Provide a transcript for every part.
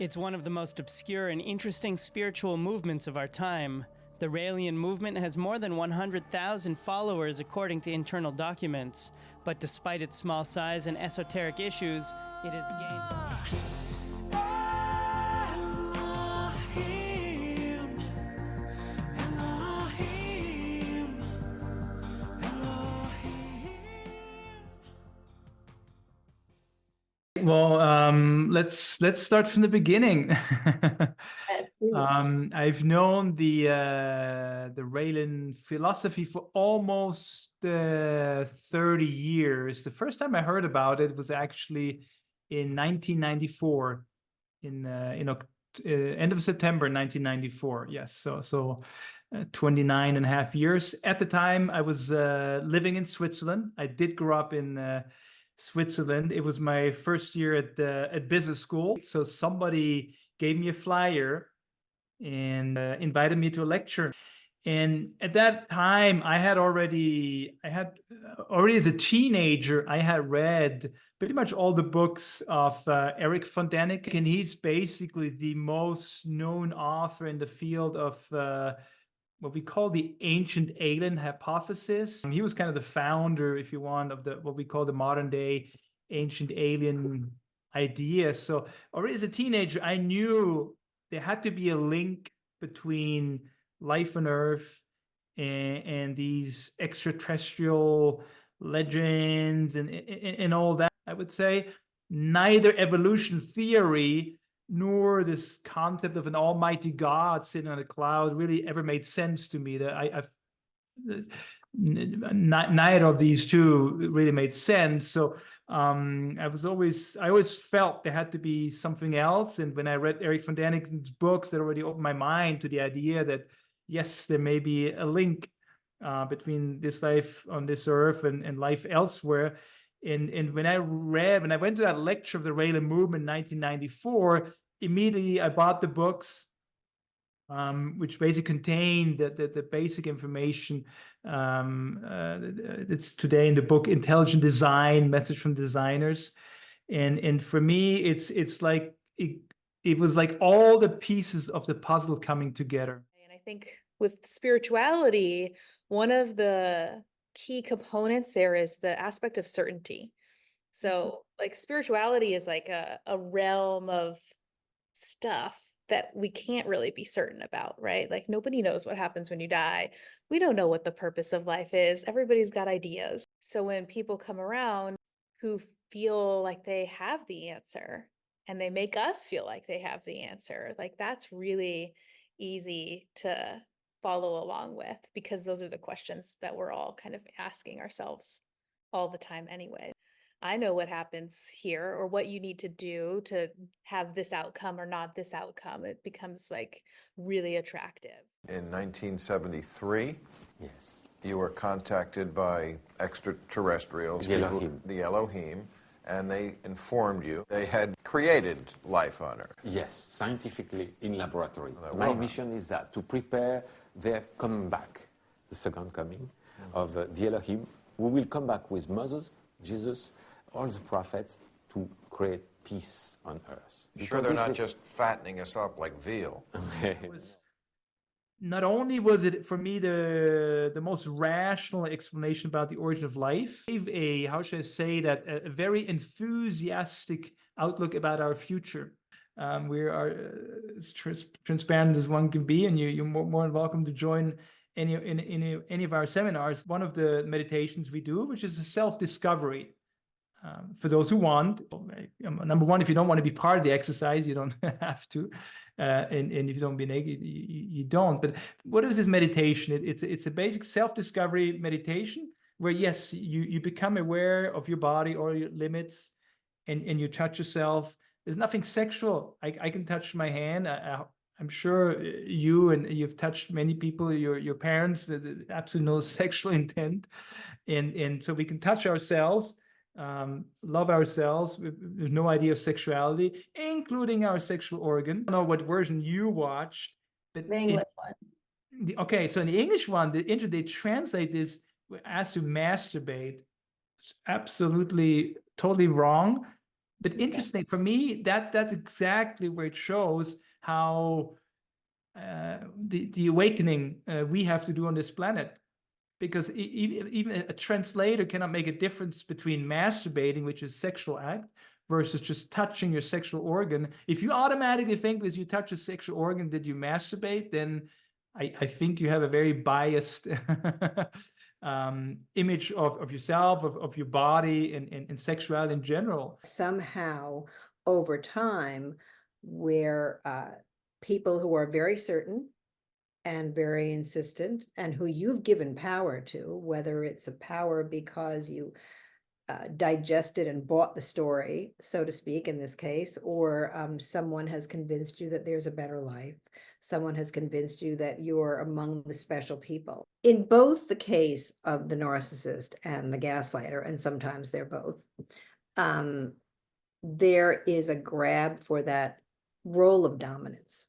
It's one of the most obscure and interesting spiritual movements of our time. The Raelian movement has more than 100,000 followers according to internal documents, but despite its small size and esoteric issues, it has gained... Well, let's start from the beginning. Please. I've known the Raelan philosophy for almost 30 years. The first time I heard about it was actually in 1994, in end of September 1994. Yes, so 29 and a half years. At the time, I was living in Switzerland. I did grow up in Switzerland. It was my first year at business school. So somebody gave me a flyer and invited me to a lecture. And at that time, I had already as a teenager, I had read pretty much all the books of Erich von Däniken, and he's basically the most known author in the field of what we call the ancient alien hypothesis. He was kind of the founder, if you want, of what we call the modern day ancient alien idea. So already as a teenager, I knew there had to be a link between life on Earth and these extraterrestrial legends and all that. I would say neither evolution theory nor this concept of an almighty God sitting on a cloud really ever made sense to me. That neither of these two really made sense. So I always felt there had to be something else. And when I read Erich von Däniken's books, that already opened my mind to the idea that yes, there may be a link between this life on this earth and life elsewhere. And when I went to that lecture of the Raelan movement in 1994, immediately I bought the books, which basically contain the basic information that's today in the book Intelligent Design: Message from Designers. And for me, it's like it was like all the pieces of the puzzle coming together. And I think with spirituality, one of the key components there is the aspect of certainty. So like spirituality is like a realm of stuff that we can't really be certain about, right? Like nobody knows what happens when you die. We don't know what the purpose of life is. Everybody's got ideas. So when people come around who feel like they have the answer and they make us feel like they have the answer, like that's really easy to follow along with, because those are the questions that we're all kind of asking ourselves all the time anyway. I know what happens here, or what you need to do to have this outcome or not this outcome. It becomes like really attractive. In 1973, Yes. you were contacted by extraterrestrials, The Elohim. the Elohim, and they informed you they had created life on Earth. Yes, scientifically in laboratory. Well, My mission is that to prepare their comeback, the second coming of the Elohim, who will come back with Moses, Jesus, all the prophets to create peace on earth. Sure, they're not just fattening us up like veal. Not only was it for me the most rational explanation about the origin of life, gave how should I say that, a very enthusiastic outlook about our future. We are as transparent as one can be, and you're more than welcome to join any of our seminars. One of the meditations we do, which is a self-discovery. For those who want, number one, if you don't want to be part of the exercise, you don't have to. And if you don't be naked, you don't. But what is this meditation? It's a basic self-discovery meditation where, yes, you become aware of your body or your limits, and you touch yourself. There's nothing sexual. I can touch my hand. I'm sure you've touched many people, your parents, absolutely no sexual intent. And so we can touch ourselves, love ourselves with no idea of sexuality, including our sexual organ. I don't know what version you watched, but The English one. okay, so in the English one, they translate this as to masturbate. It's absolutely, totally wrong. But interesting for me, that's exactly where it shows how the awakening we have to do on this planet. Because even a translator cannot make a difference between masturbating, which is sexual act, versus just touching your sexual organ. If you automatically think because you touch a sexual organ that you masturbate, then I think you have a very biased image of yourself, of your body, and sexuality in general. Somehow, over time, where people who are very certain and very insistent, and who you've given power to, whether it's a power because you digested and bought the story, so to speak, in this case, or someone has convinced you that there's a better life. Someone has convinced you that you're among the special people. In both the case of the narcissist and the gaslighter, and sometimes they're both, there is a grab for that role of dominance.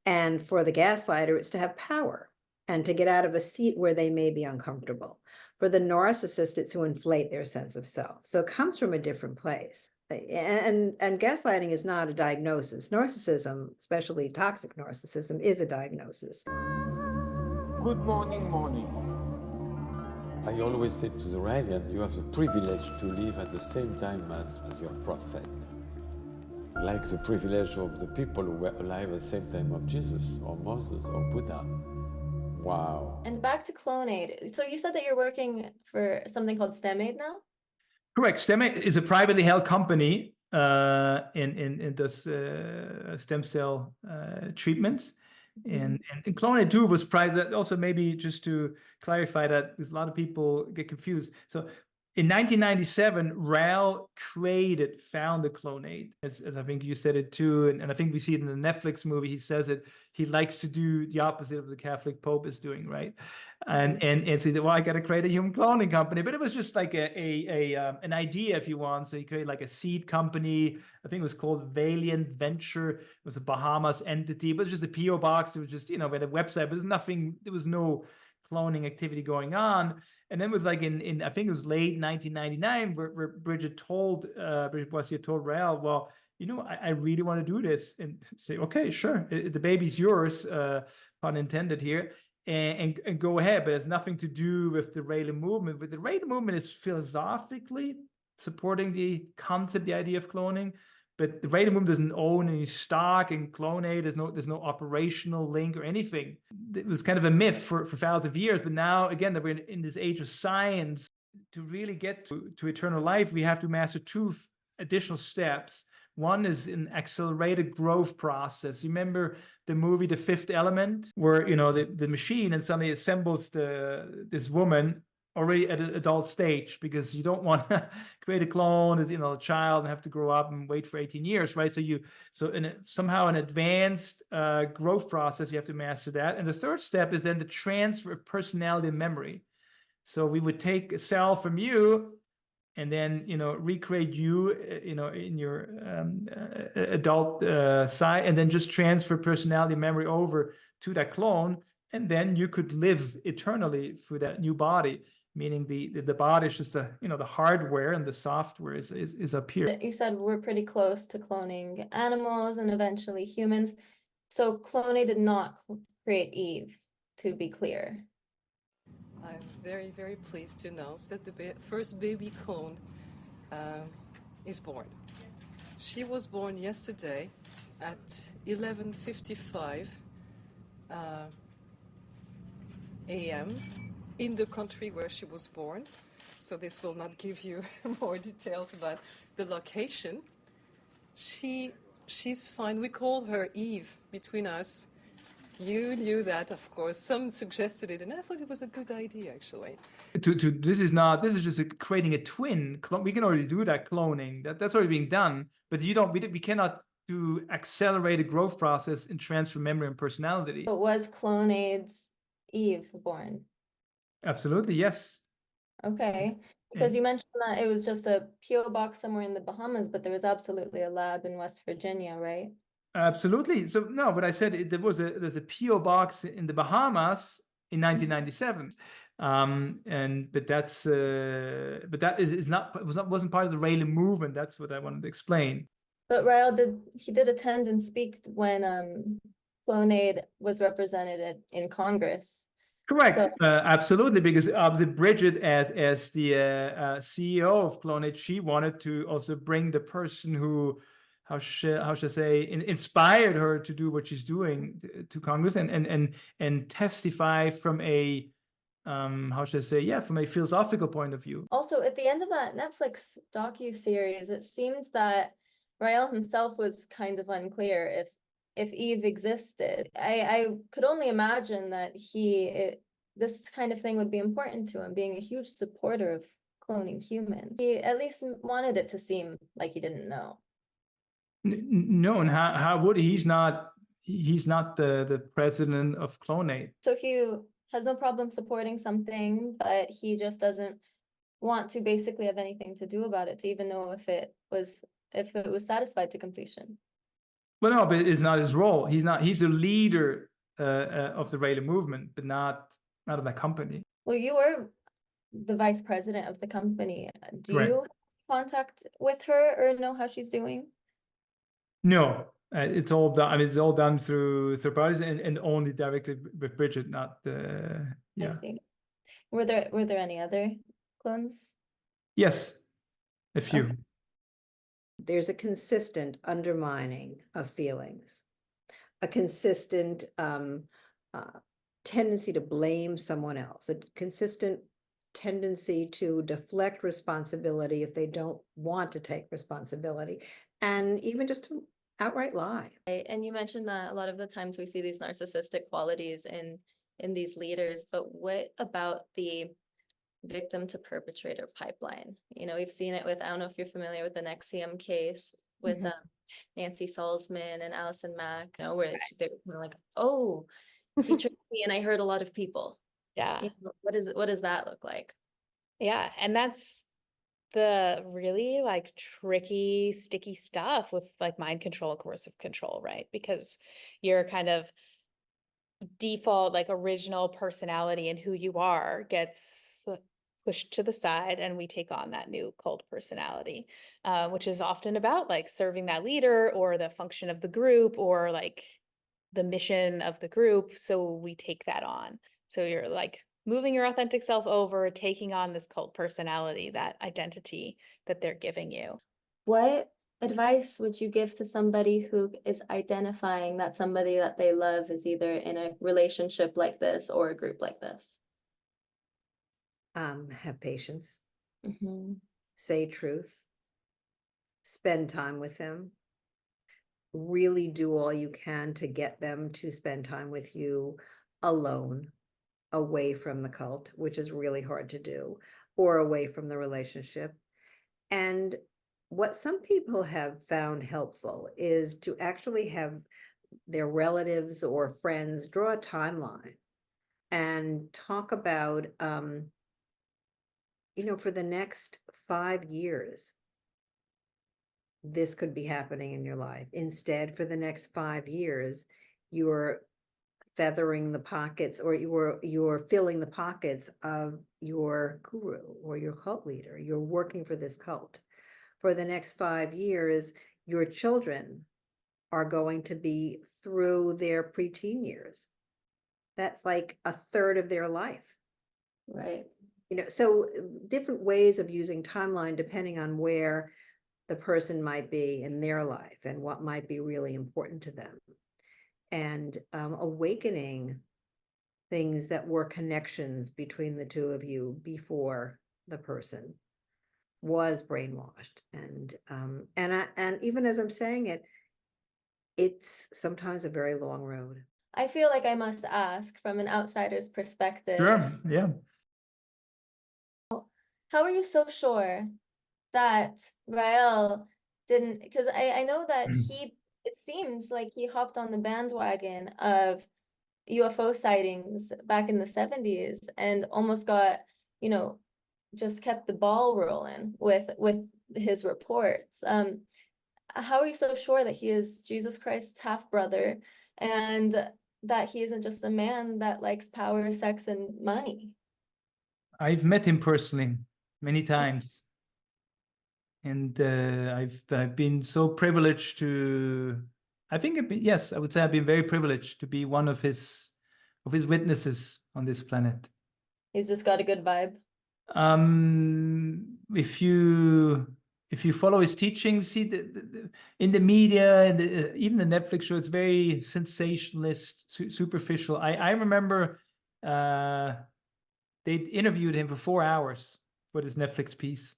And for the gaslighter, it's to have power and to get out of a seat where they may be uncomfortable. For the narcissist, it's to inflate their sense of self. So it comes from a different place. And gaslighting is not a diagnosis. Narcissism, especially toxic narcissism, is a diagnosis. Good morning, morning. I always say to the Raelian, you have the privilege to live at the same time as your prophet. Like the privilege of the people who were alive at the same time of Jesus or Moses or Buddha. Wow. And back to Clonaid. So you said that you're working for something called StemAid now? Correct. StemAid is a privately held company in does stem cell treatments. And Clonaid too was private. Also, maybe just to clarify that, because a lot of people get confused. So in 1997, Rael founded Clonaid, as I think you said it too, and I think we see it in the Netflix movie. He says it. He likes to do the opposite of the Catholic Pope is doing, right? And so he said, well, I got to create a human cloning company, but it was just like an idea, if you want. So he created like a seed company. I think it was called Valiant Venture. It was a Bahamas entity, but it was just a PO box. It was just, we had a website, but there's nothing. There was no cloning activity going on. And then it was like in I think it was late 1999 where Bridget Boissier told Rael, well, I really want to do this, and say, okay, sure, the baby's yours, pun intended here, and go ahead. But it has nothing to do with the Raelian movement. But the Raelian movement is philosophically supporting the concept, the idea of cloning. But the Raelian movement doesn't own any stock in Clonaid. There's no operational link or anything. It was kind of a myth for thousands of years. But now, again, that we're in this age of science, to really get to eternal life, we have to master two additional steps. One is an accelerated growth process. You remember the movie The Fifth Element, where the machine and suddenly assembles this woman already at an adult stage, because you don't want to create a clone as a child and have to grow up and wait for 18 years, right? So somehow an advanced growth process, you have to master that. And the third step is then the transfer of personality and memory. So we would take a cell from you and then recreate you in your adult side, and then just transfer personality and memory over to that clone, and then you could live eternally through that new body. Meaning the body is just the hardware, and the software is up here. You said we're pretty close to cloning animals and eventually humans. So Clonaid did not create Eve, to be clear. I'm very, very pleased to announce that the first baby clone is born. She was born yesterday at 11:55 a.m. in the country where she was born. So this will not give you more details about the location. She's fine. We call her Eve between us. You knew that, of course. Some suggested it, and I thought it was a good idea, actually. This is just creating a twin. We can already do that cloning. That's already being done. But we cannot do accelerated growth process and transfer memory and personality. But was Clonaid's Eve born? Absolutely, yes. Okay, because you mentioned that it was just a PO box somewhere in the Bahamas, but there was absolutely a lab in West Virginia, right? Absolutely. So no, but I said there's a PO box in the Bahamas in 1997. But that is not wasn't part of the Raylan movement. That's what I wanted to explain. But Rael did attend and speak when Clonaid was represented in Congress. Correct, So- absolutely, because obviously Bridget, as the CEO of Clonate, she wanted to also bring the person who, how should I say, inspired her to do what she's doing to Congress and testify from a how should I say, yeah, from a philosophical point of view. Also, at the end of that Netflix docu-series, it seemed that Rael himself was kind of unclear if Eve existed. I could only imagine that this kind of thing would be important to him, being a huge supporter of cloning humans. He at least wanted it to seem like he didn't know. No, and how would he? He's not the president of Clonate. So he has no problem supporting something, but he just doesn't want to basically have anything to do about it, to even know if it was satisfied to completion. Well, no, but it's not his role. He's a leader of the Raylan movement, but not of that company. Well, you were the vice president of the company. Do Right. you have contact with her or know how she's doing? No, it's all done. I mean, it's all done through third parties and only directly with Bridget, not I yeah. see. Were there any other clones? Yes, a few. Okay. There's a consistent undermining of feelings, a consistent tendency to blame someone else, a consistent tendency to deflect responsibility if they don't want to take responsibility, and even just to outright lie. Right, and you mentioned that a lot of the times we see these narcissistic qualities in these leaders, but what about the victim to perpetrator pipeline? You know, we've seen it with, I don't know if you're familiar with the NXIVM case with Nancy Salzman and Allison Mack, you know, where they're kind of like, oh, he tricked me and I hurt a lot of people. Yeah. You know, what does that look like? Yeah, and that's the really like tricky, sticky stuff with like mind control and coercive control, right? Because your kind of default, like original personality and who you are gets pushed to the side, and we take on that new cult personality, which is often about like serving that leader or the function of the group or like the mission of the group. So we take that on. So you're like moving your authentic self over, taking on this cult personality, that identity that they're giving you. What advice would you give to somebody who is identifying that somebody that they love is either in a relationship like this or a group like this? Have patience, Mm-hmm. say truth, spend time with them, really do all you can to get them to spend time with you alone, away from the cult, which is really hard to do, or away from the relationship. And what some people have found helpful is to actually have their relatives or friends draw a timeline and talk about, you know, for the next 5 years, this could be happening in your life. Instead, for the next 5 years, you're feathering the pockets, or you're filling the pockets of your guru or your cult leader. You're working for this cult. For the next 5 years, your children are going to be through their preteen years. That's like a third of their life. Right. You know, so different ways of using timeline depending on where the person might be in their life and what might be really important to them. And awakening things that were connections between the two of you before the person was brainwashed. And even as I'm saying it, it's sometimes a very long road. I feel like I must ask from an outsider's perspective. Sure, yeah. How are you so sure that Rael didn't, because I know that it seems like he hopped on the bandwagon of UFO sightings back in the 70s and almost got, you know, just kept the ball rolling with his reports. How are you so sure that he is Jesus Christ's half-brother and that he isn't just a man that likes power, sex, and money? I've met him personally many times, and I've been so privileged to. I think yes, I would say I've been very privileged to be one of his witnesses on this planet. He's just got a good vibe. If you follow his teachings, see in the media and even the Netflix show, it's very sensationalist, superficial. I remember they interviewed him for 4 hours for this Netflix piece.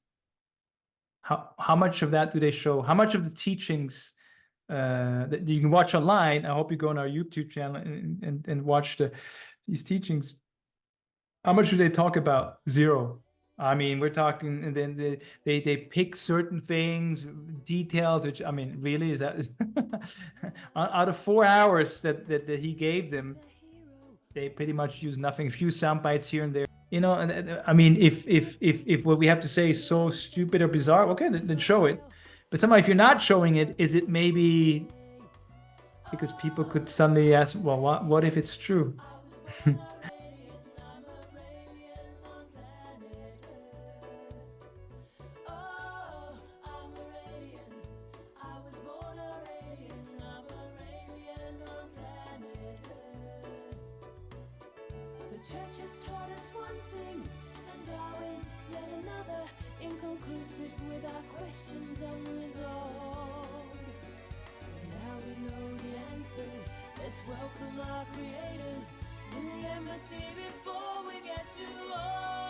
How much of that do they show? How much of the teachings that you can watch online? I hope you go on our YouTube channel and watch these teachings. How much do they talk about? Zero. I mean, we're talking, and then they pick certain things, details, which, I mean, really, is that out of 4 hours that he gave them, they pretty much use nothing, a few sound bites here and there. You know, and I mean, if what we have to say is so stupid or bizarre, okay, then show it. But somehow, if you're not showing it, is it maybe because people could suddenly ask, well, what if it's true? The church has taught us one thing, and Darwin yet another, inconclusive with our questions unresolved. Now we know the answers, let's welcome our creators in the embassy before we get too old.